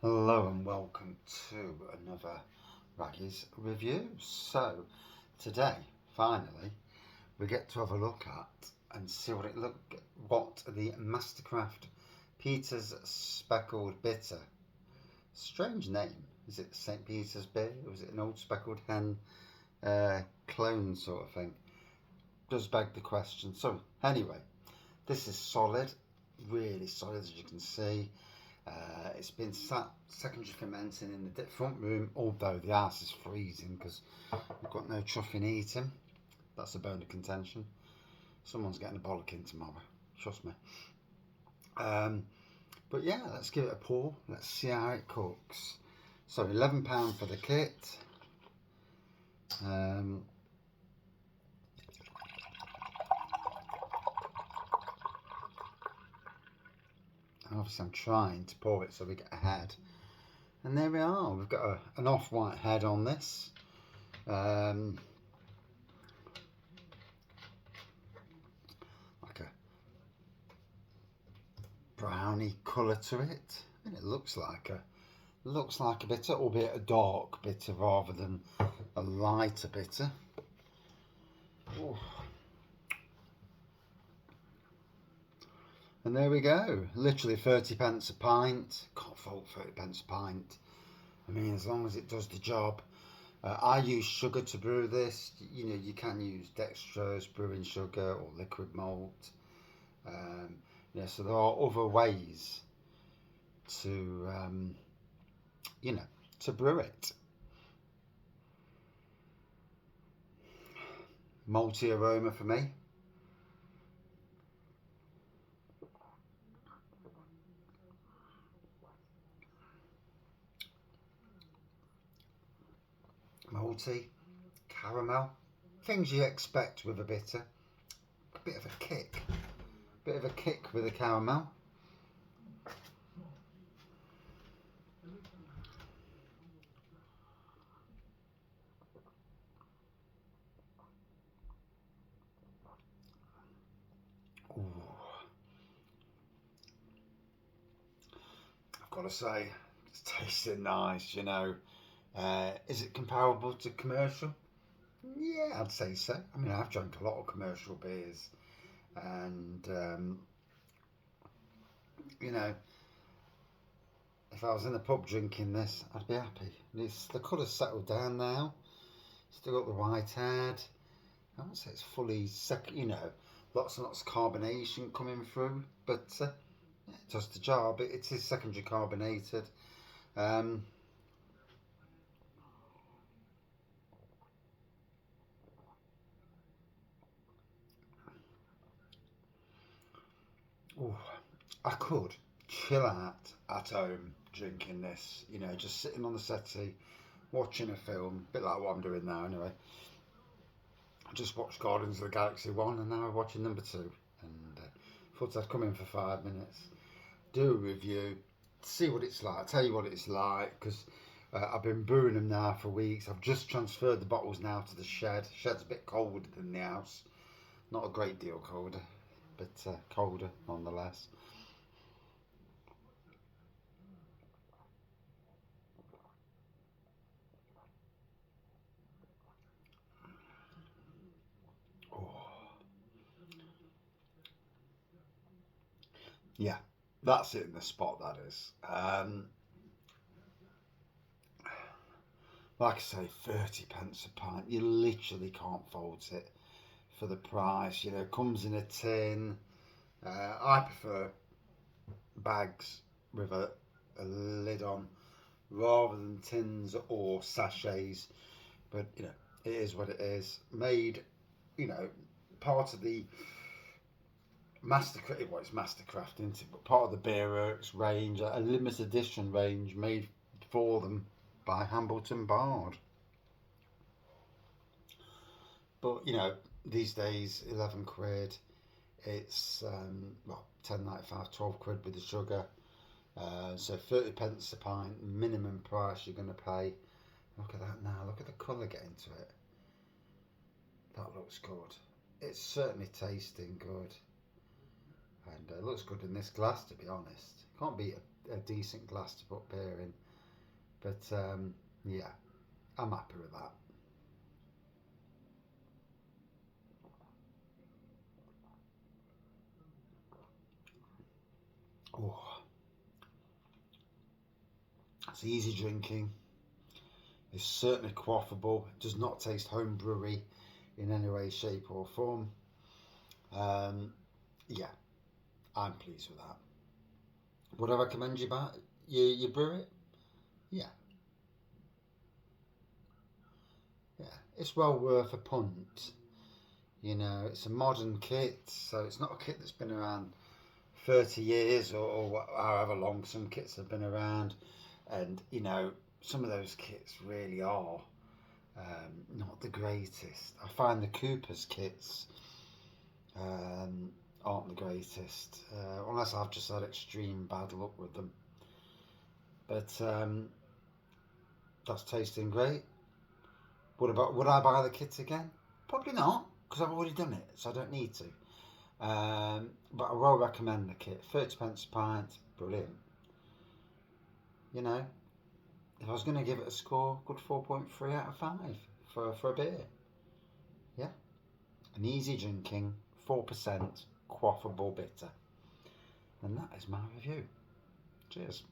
Hello and welcome to another Raggy's review. So today, finally, we get to have a look at and see what the Mastercraft Peter's Speckled Bitter. Strange name. Is it St. Peter's beer or is it an old speckled hen clone sort of thing? Does beg the question. So anyway, this is solid, really solid as you can see. It's been sat secondary fermenting in the front room, although the house is freezing because we've got no chuffing heating. That's a bone of contention. Someone's getting a bollocking tomorrow, trust me. But yeah, let's give it a pour. Let's see how it cooks. So £11 for the kit. Obviously I'm trying to pour it so we get a head. And there we are, we've got an off-white head on this. Like a browny colour to it. And it looks like a bitter, albeit a dark bitter rather than a lighter bitter. Ooh. And there we go, literally 30 pence a pint. Can't fault 30 pence a pint. I mean, as long as it does the job. I use sugar to brew this. You know, you can use dextrose, brewing sugar, or liquid malt. Yeah, so there are other ways to, to brew it. Malty aroma for me. Malty, caramel, things you expect with a bitter. A bit of a kick with a caramel. Ooh. I've got to say, it's tasting nice, you know. Is it comparable to commercial? Yeah, I'd say so. I mean, I've drunk a lot of commercial beers, and you know, if I was in the pub drinking this, I'd be happy. The colour's settled down now. Still got the white head. I won't say it's fully lots and lots of carbonation coming through, but it does the job. It is secondary carbonated. Um, Ooh, I could chill out at home drinking this, you know, just sitting on the settee, watching a film, a bit like what I'm doing now anyway. I just watched Guardians of the Galaxy 1 and now I'm watching number 2. And thought I'd come in for 5 minutes, do a review, see what it's like, tell you what it's like, because I've been brewing them now for weeks. I've just transferred the bottles now to the shed. Shed's a bit colder than the house. Not a great deal colder, but colder nonetheless. Oh, yeah, that's it in the spot, that is. Like I say, 30 pence a pint. You literally can't fault it for the price. You know, it comes in a tin. I prefer bags with a lid on rather than tins or sachets. But, you know, it is what it is. Made, you know, part of the Mastercraft, well, it's Mastercraft, isn't it? But part of the Beerworks range, a limited edition range made for them by Hambleton Bard. But you know, these days, 11 quid. It's well, 10.95, 12 quid with the sugar. So 30 pence a pint, minimum price you're going to pay. Look at that now. Look at the colour getting to it. That looks good. It's certainly tasting good. And it looks good in this glass, to be honest. Can't beat a decent glass to put beer in. But yeah, I'm happy with that. Oh, it's easy drinking. It's certainly quaffable. It does not taste homebrewy in any way, shape, or form. Yeah, I'm pleased with that. Would I recommend you brew it? Yeah, yeah. It's well worth a punt. You know, it's a modern kit, so it's not a kit that's been around 30 years or however long some kits have been around. And, you know, some of those kits really are not the greatest. I find the Cooper's kits um, aren't the greatest, unless I've just had extreme bad luck with them. But that's tasting great. Would I buy the kit again? Probably not, because I've already done it, so I don't need to. But I will recommend the kit. 30 pence a pint, brilliant. You know, if I was going to give it a score, good 4.3 out of 5 for a beer. Yeah, an easy drinking, 4% quaffable bitter. And that is my review. Cheers.